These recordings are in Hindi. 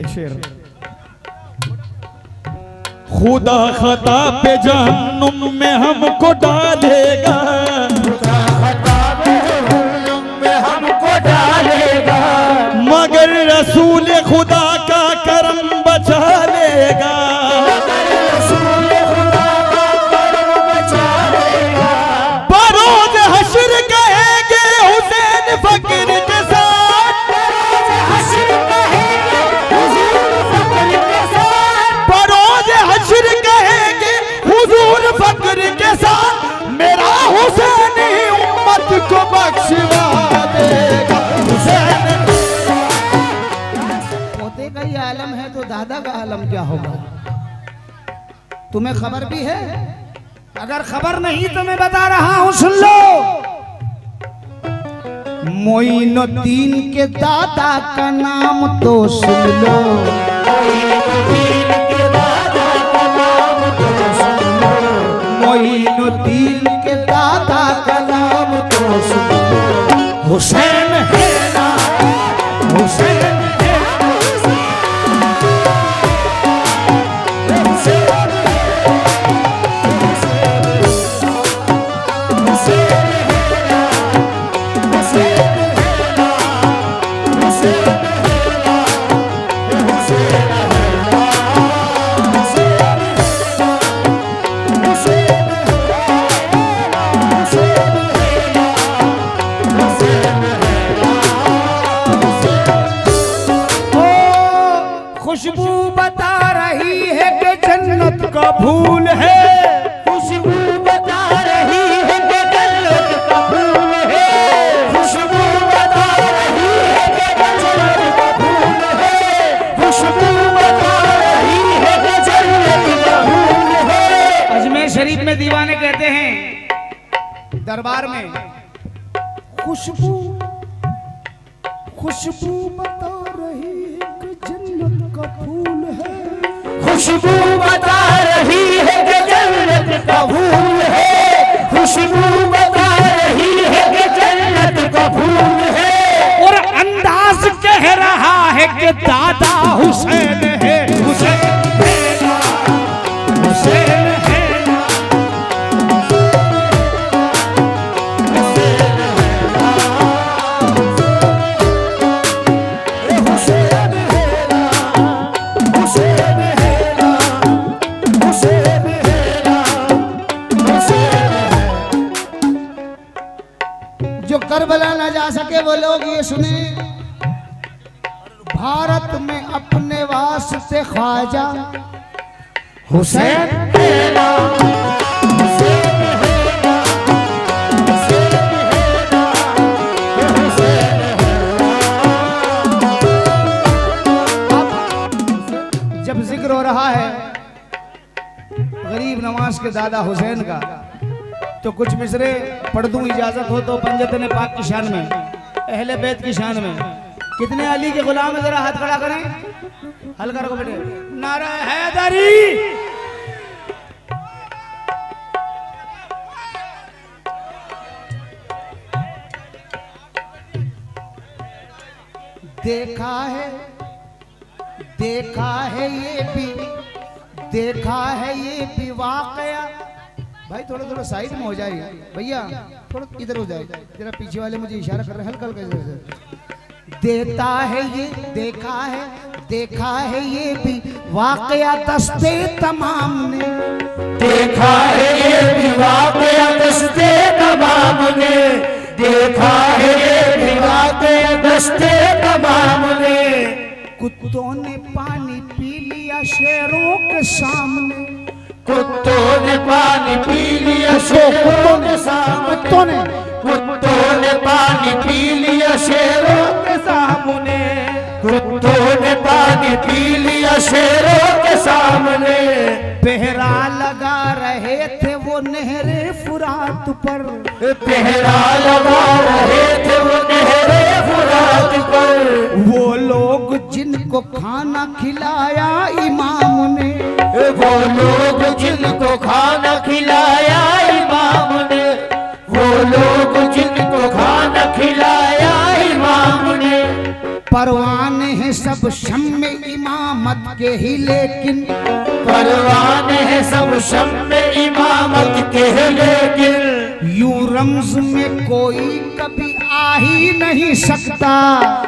शेर खुदा खता पे जहन्नुम में हमको डालेगा, खुदा खता पे जहन्नुम में हमको डालेगा, मगर रसूल खुदा का करम बचा लेगा, मगर रसूल खुदा का करम बचा लेगा। बरोज हश्र कहेंगे हुसैन फकीर के साथ, बरोज हश्र कहेंगे हुजूर फकीर के साथ, बरोज हश्र कहेंगे हुजूर फकीर के साथ, मेरा हुसैन ही उम्मत को बख्शवा देगा। हुसैन पोते का ही आलम है तो दादा का आलम क्या होगा? तुम्हें खबर भी है? अगर खबर नहीं तो मैं बता रहा हूं, सुन लो। मोइनुद्दीन के दादा का नाम तो सुन लो, मोइनुद्दीन के दादा का नाम तो सुन लो, मोइनुद्दीन के दादा का नाम तो सुन लो। हुसैन है ना, हुसैन है ना, खुशबू बता रही है कि जन्नत का फूल है, खुशबू बता रही है कि जन्नत का फूल है, खुशबू बता रही है कि जन्नत का फूल है, खुशबू बता रही है कि जन्नत का फूल है। अजमेर शरीफ में दीवाने कहते हैं दरबार में, खुशबू खुशबू बता रही है कि जन्नत का फूल है, खुशबू बता रही है कि जन्नत का फूल है, खुशबू बता रही है कि जन्नत का फूल है। और अंदाज कह रहा है कि दादा हुसैन है, हुसैन है ना, हुसैन है ना। जो करबला न जा सके वो लोग ये सुने, भारत में अपने वास्ते ख्वाजा हुसैन है ना, हुसैन है ना, हुसैन है ना, हुसैन है ना। अब जब जिक्र हो रहा है गरीब नवाज के दादा हुसैन का, तो कुछ मिसरे पढ़ दूं, इजाजत हो तो। पंजतन पाक की शान में, अहले बैत की शान में, कितने अली के गुलाम है जरा हाथ खड़ा करें, हल्का रखो बेटे, नारा हैदरी। देखा है, देखा है ये भी, देखा है ये भी वाकया। भाई थोड़ा थोड़ा साइड में हो जाए भैया, थोड़ा इधर हो जाए, जरा पीछे वाले मुझे इशारा कर रहे हैं, हल्का हल्का इधर। देता है ये, देखा है, देखा है ये भी वाकया दस्ते तमाम ने, देखा है ये भी वाकया दस्ते तमाम ने, देखा है ये भी वाकया दस्ते तमाम ने। कुत्तों ने पानी पी लिया शेरों के सामने, कुत्तों ने पानी पी लिया शेरों के सामने, कुत्तों ने पानी पी लिया शेरों के सामने, कुत्तों ने पानी पी लिया शेरों के सामने। पहरा लगा रहे थे वो नहरे फुरात पर, पहरा लगा रहे थे वो नहरे फुरात पर, वो लोग जिनको खाना खिलाया इमाम ने, वो लोग जिनको खाना खिलाया इमाम ने, वो लोग जिनको खाना खिलाया इमाम ने। परवाने हैं सब सब शम में इमामत के ही, लेकिन परवान है सब शम में इमामत के, लेकिन यूं रमज में कोई कभी आ ही नहीं सकता,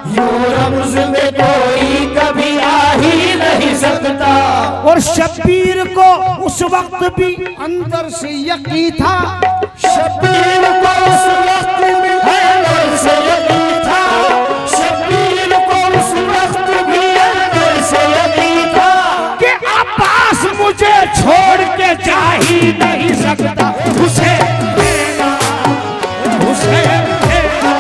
यूं रमज में कोई कभी आ ही नहीं सकता। और शब्बीर को उस वक्त भी अंदर से यकीन था, शब्बीर को उस वक्त भी अंदर से यकीन था, शब्बीर को उस वक्त भी अंदर से यकीन था कि अब्बास मुझे छोड़ के जा ही नहीं सकता। हुसैन मेरा, हुसैन मेरा,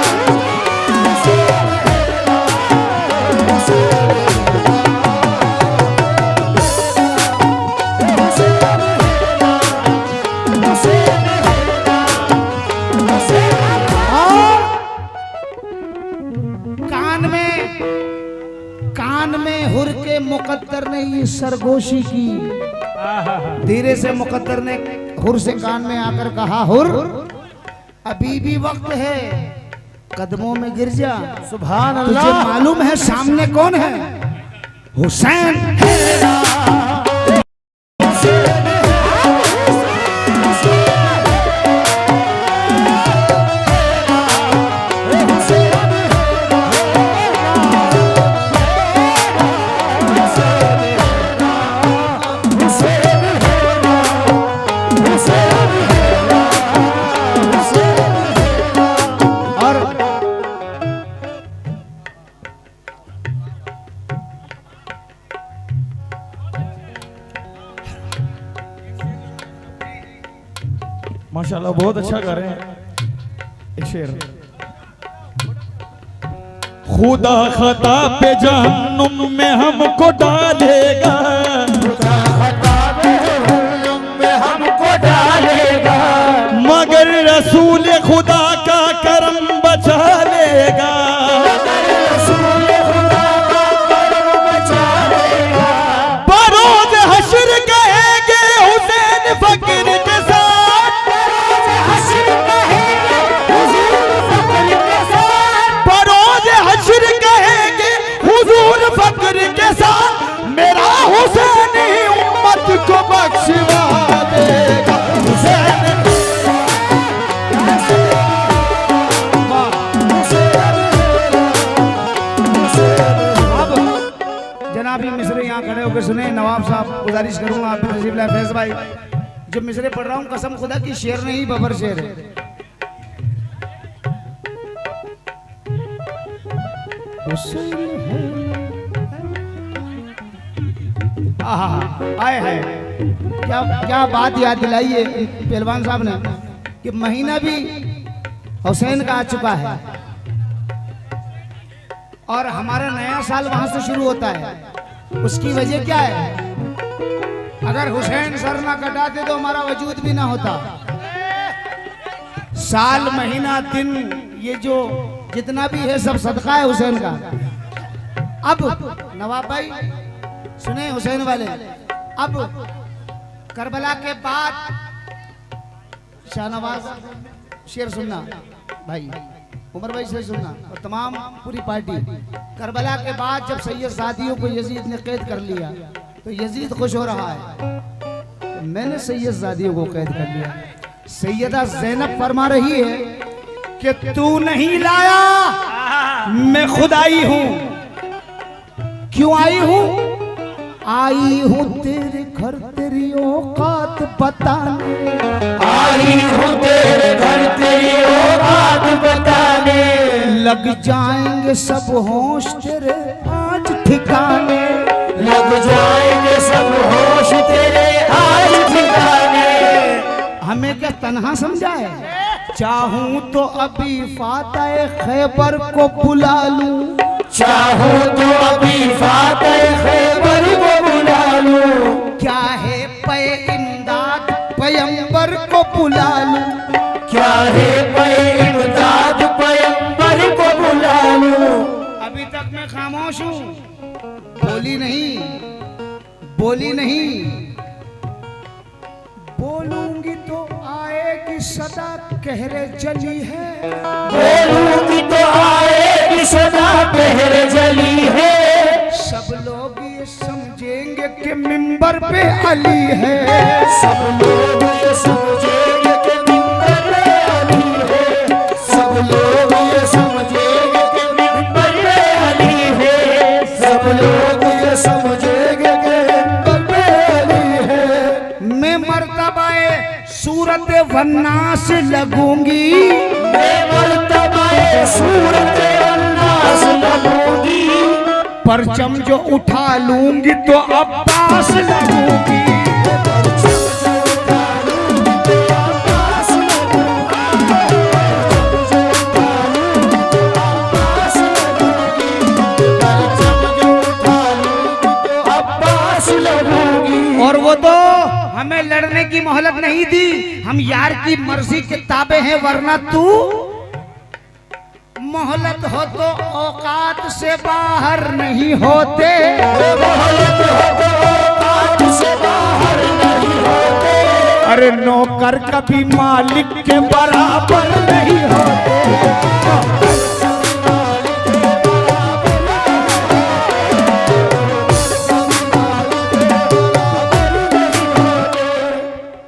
कान में हुर के मुकद्दर ने ये सरगोशी की। धीरे से मुकद्दर ने हुर से कान में आकर कहा, हुर अभी भी वक्त है, कदमों में गिर जा। सुभान तुझे अल्लाह। मालूम है सामने कौन है? हुसैन। माशाल्लाह बहुत अच्छा गा रहे हैं। एक शेर, खुदा खता पे जहन्नुम में हमको डालेगा, खुदा खता पे जहन्नुम में हमको डालेगा, मगर रसूल खुदा का करम बचा लेगा, रसूल खुदा का करम बचा लेगा। बरोज हश्र कहेंगे हुसैन फकीर के साथ, मेरा हुसैन ही उम्मत को बख्शवा देगा। हुसैन अब जनाबी मिसरे यहाँ खड़े होकर सुने। नवाब साहब गुजारिश करूंगा आप नजीब लाए फैज भाई, जो मिसरे पढ़ रहा हूँ कसम खुदा की शेर नहीं बबर शेर है। आए है क्या क्या बात याद दिलाई है पहलवान साहब ने कि महीना भी हुसैन का आ चुका है और हमारा नया साल वहां से शुरू होता है। उसकी वजह क्या है? अगर हुसैन सर ना कटाते तो हमारा वजूद भी ना होता। साल महीना दिन ये जो जितना भी है सब सदका है हुसैन का। अब नवाब भाई सुने हुसैन वाले, अब करबला के बाद शाहनवाज शेर सुनना भाई, उमर भाई से सुनना और तमाम पूरी पार्टी। करबला के बाद जब सैयद सादियों को यजीद ने कैद कर लिया तो यजीद खुश हो रहा है तो मैंने सैयद सादियों को कैद कर लिया। सैयदा ज़ैनब फरमा रही है कि तू नहीं लाया, मैं खुद आई हूं। क्यों आई हूं? आई हूं तेरे घर तेरी औकात बताने, आई हूँ तेरे घर तेरी औकात बताने, लग जाएंगे सब होश तेरे आज ठिकाने, लग जाएंगे सब होश तेरे आज ठिकाने। हमें क्या तन्हा समझा है? चाहूं तो अभी फातह खैबर को बुला लूं, चाहूं तो अभी फातह खैबर को बुला लूं, क्या है पे इमदाद पैगंबर को बुला लूं, क्या है पे इमदाद पैगंबर को बुला लूं। अभी तक मैं खामोश हूं, बोली नहीं, बोली नहीं। बोलूंगी तो आएगी सदा कहरे जली है, बोलूंगी तो आएगी सदा पहरे जली है, ये समझेंगे कि मिंबर पे अली है, सब लोग ये समझेंगे कि मिंबर पे अली है, सब लोग ये समझेंगे कि मिंबर पे अली है, सब लोग ये समझेंगे कि मिंबर पे अली है। मैं मर्तबाए सूरत वन्नास लगूंगी, मैं मर्तबाए सूरत अन्नास लगूंगी, परचम जो उठा लूंगी तो अब्बास लगूंगी, और वो तो हमें लड़ने की मोहलत नहीं दी, हम यार की मर्जी के ताबे हैं, वरना तू मोहलत हो तो औकात से बाहर नहीं होते, मोहलत हो तो औकात से बाहर नहीं होते, अरे नौकर कभी मालिक के बराबर नहीं होते।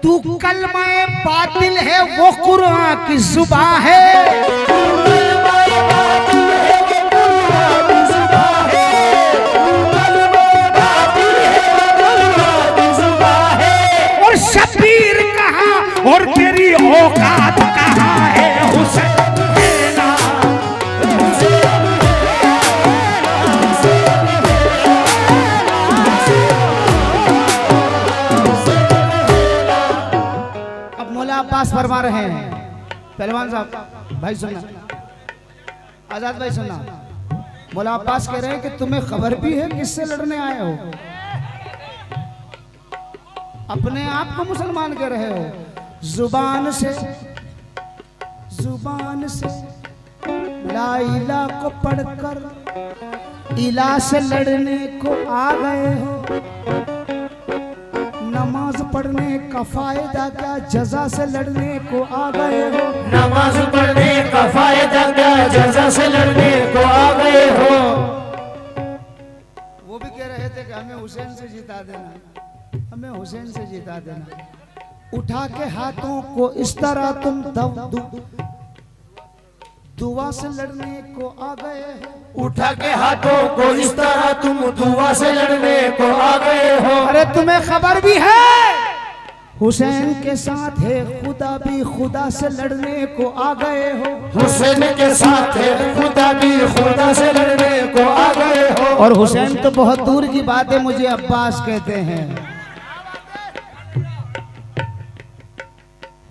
तू कलमाए बातिल है वो कुरान की जुबान है, और शबीर कहाँ और तेरी औकात कहाँ है हुसैन। अब मौला अब्बास फरमा रहे हैं, पहलवान साहब भाई सुनना, आजाद भाई सुनना, मौला अब्बास कह रहे हैं कि तुम्हें खबर भी है किससे लड़ने आए हो, अपने आप को मुसलमान कह रहे हो, जुबान से ला इला को पढ़कर इला से लड़ने को आ गए हो, नमाज पढ़ने का फायदा क्या जजा से लड़ने को आ गए हो, नमाज पढ़ने का फायदा क्या जजा से लड़ने को आ गए हो। वो भी कह रहे थे कि हमें हुसैन से जिता देना, हमें हुसैन से जिता देना, उठा के हाथों को इस तरह तुम दुआ से लड़ने को आ गए हो, उठा के हाथों को इस तरह तुम दुआ से लड़ने को आ गए हो। अरे तुम्हें खबर भी है हुसैन के साथ है खुदा भी खुदा से लड़ने को आ गए हो, हुसैन के साथ है खुदा भी खुदा से लड़ने को आ गए हो। और हुसैन तो बहुत दूर की बात है, मुझे अब्बास कहते हैं।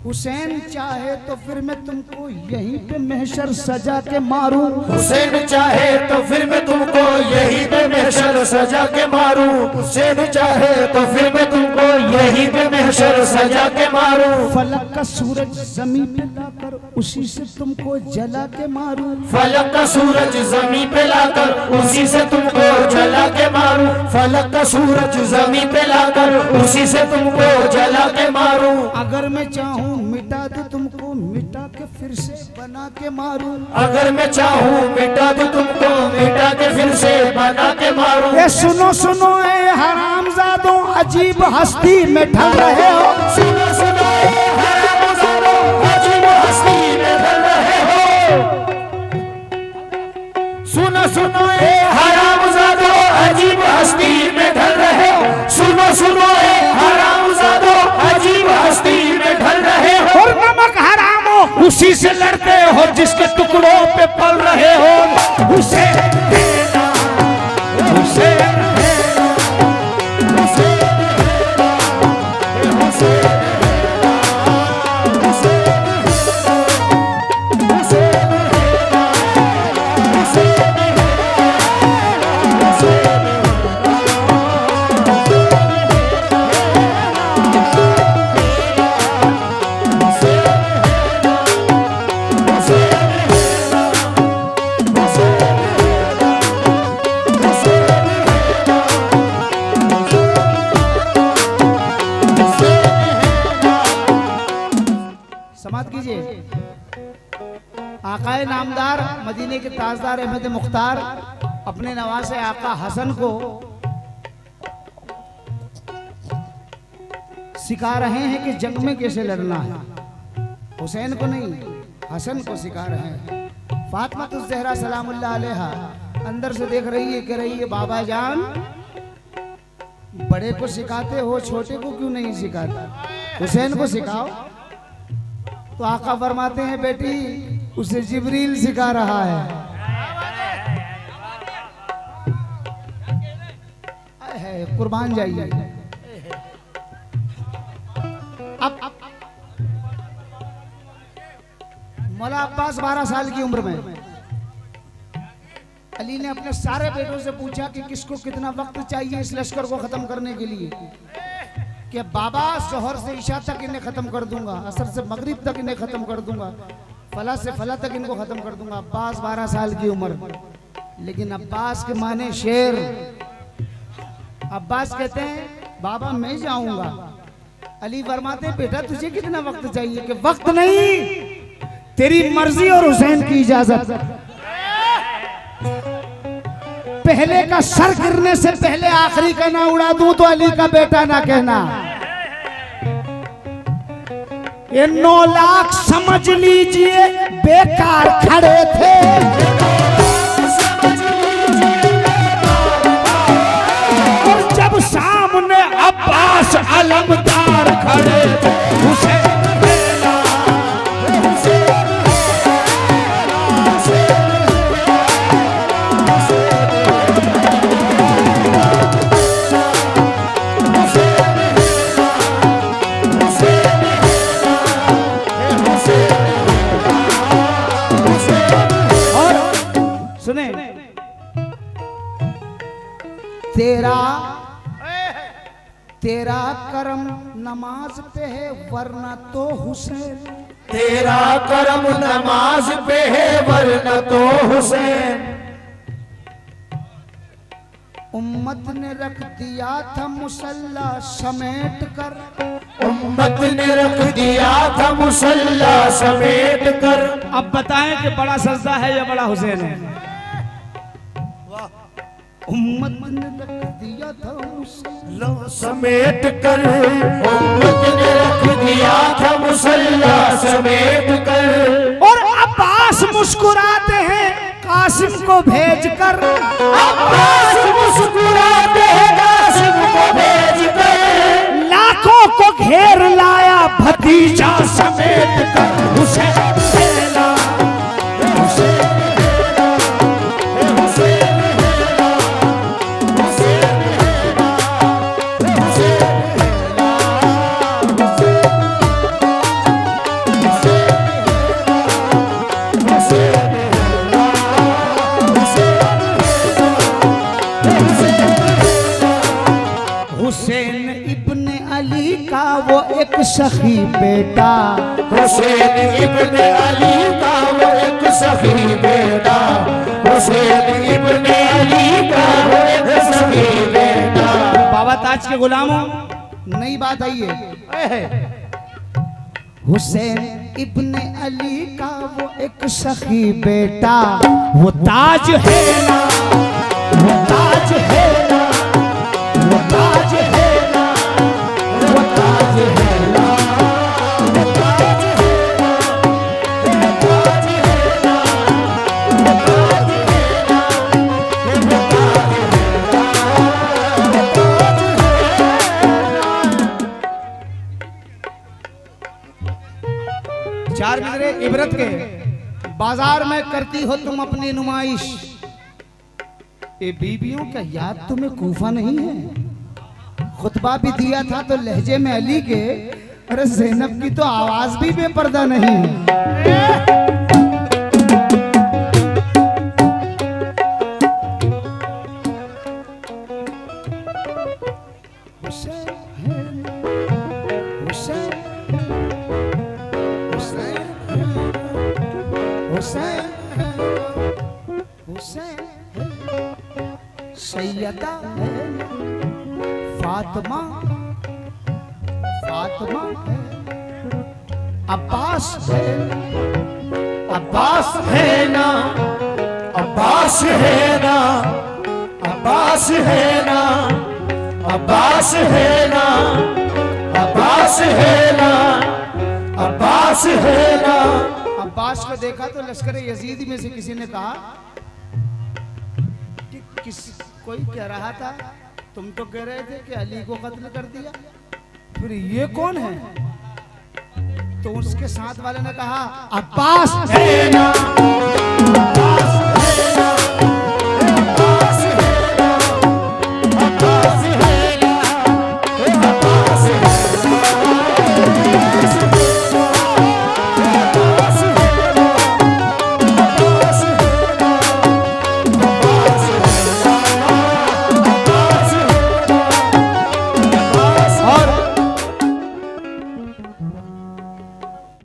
हुसैन चाहे तो फिर मैं तुमको यहीं पे महशर सजा के मारूं, हुसैन चाहे तो फिर मैं तुमको यहीं पे महशर सजा के मारूं, हुसैन चाहे तो फिर मैं तुमको यहीं पे महशर सजा के मारूं। फलक का सूरज जमीन पे लाकर उसी से तुमको जला के मारूं, फलक का सूरज जमीन पे लाकर उसी से तुमको जला के मारूं, फलक का सूरज जमीन पे लाकर उसी से तुमको जला के मारूं। अगर मैं चाहूं मिटा दूं तुमको मिटा के फिर से बना के मारूं, अगर मैं चाहूं मिटा दूं तुमको मिटा के फिर से बना के मारूं। ये सुनो सुनो ए हरामजादों अजीब हस्ती में ढल रहे हो, सुनो सुनो ए हरामजादों अजीब हस्ती में ढल रहे हो, सुनो सुनो ए हरामजादों अजीब हस्ती में ढल रहे हो, सुनो सुनो ए हरामजादों अजीब हस्ती में ढल रहे हो। और नमक हराम हो उसी से लड़ते हो जिसके टुकड़ों पे पल रहे हो। हुसैन तेरा, हुसैन तेरा, हुसैन तेरा, हुसैन आकाए नामदार मदीने के ताजदार अहमद मुख्तार अपने नवासे आका हसन को सिखा रहे हैं कि जंग में कैसे लड़ना है। हुसैन को नहीं, हसन को सिखा रहे हैं। फातिमा तो ज़हरा सलामुल्लाह अलैहा अंदर से देख रही है, कह रही है बाबा जान बड़े को सिखाते हो, छोटे को क्यों नहीं सिखाता, हुसैन को सिखाओ। तो आका फरमाते हैं बेटी उसे जिब्रील सिखा रहा है। कुर्बान जाइए। अब मौला अब्बास 12 साल की उम्र में अली ने अपने सारे बेटों से पूछा कि किसको कितना वक्त चाहिए इस लश्कर को खत्म करने के लिए। कि बाबा जोहर से ईशा तक इन्हें खत्म कर दूंगा, असर से मगरिब तक इन्हें खत्म कर दूंगा, फला से फला तक इनको खत्म कर दूंगा। अब्बास 12 साल की उम्र, लेकिन अब्बास के माने शेर। अब्बास कहते हैं बाबा मैं जाऊंगा। अली फरमाते हैं बेटा तुझे कितना वक्त चाहिए। कि वक्त नहीं, तेरी मर्जी और हुसैन की इजाजत। पहले का सर गिरने से पहले आखिरी का ना उड़ा दूं तो अली का बेटा ना कहना। ये 9 लाख समझ लीजिए बेकार खड़े थे, और जब सामने अब्बास अलमदार खड़े थे। हुसैन तेरा करम नमाज पे है वरना तो हुसैन। तेरा करम नमाज पे है वरना तो हुसैन। उम्मत ने रख दिया था मुसल्ला समेट कर, उम्मत ने रख दिया था मुसल्ला समेट कर। अब बताएं कि बड़ा सजदा है या बड़ा हुसैन है। उम्मत ने रख दिया था मुसल्ला समेट कर, उम्मत ने रख दिया था मुसल्ला समेट कर। और अब्बास मुस्कुराते हैं कासिम को भेज कर, अब्बास मुस्कुराते हैं कासिम को भेज कर। लाखों को घेर लाया भतीजा समेट कर। हुसैन वो एक सखी बेटा, हुसैन इब्ने अली का वो एक सखी बेटा, हुसैन इब्ने अली का वो एक सखी बेटा। बाबा ताज के गुलामों नई बात आई है। हुसैन इब्ने अली का वो एक सखी बेटा, वो ताज है ना, वो ताज है ना, वो ताज है ना, वो ताज है ना, वो ताज है ना, वो ताज है ना, वो ताज है ना, वो ताज है ना। चार मिसरे इबरत के। बाजार में करती हो तुम अपनी नुमाइश, ये बीबियों का याद तुम्हें कूफा नहीं है। खुतबा भी दिया था तो लहजे में अली के, अरे ज़ैनब की तो आवाज भी बेपर्दा नहीं है। सैयदा है फातिमा, फातिमा है, अब्बास है, अब्बास है ना, अब्बास है ना, अब्बास है ना, अब्बास है ना, अब्बास है ना, अब्बास है ना। अब्बास को देखा तो लश्कर यजीद में से किसी ने कहा कि कोई कह रहा था तुम तो कह रहे थे कि अली को कत्ल कर दिया, फिर ये कौन है? तो उसके साथ वाले ने कहा अब्बास है ना,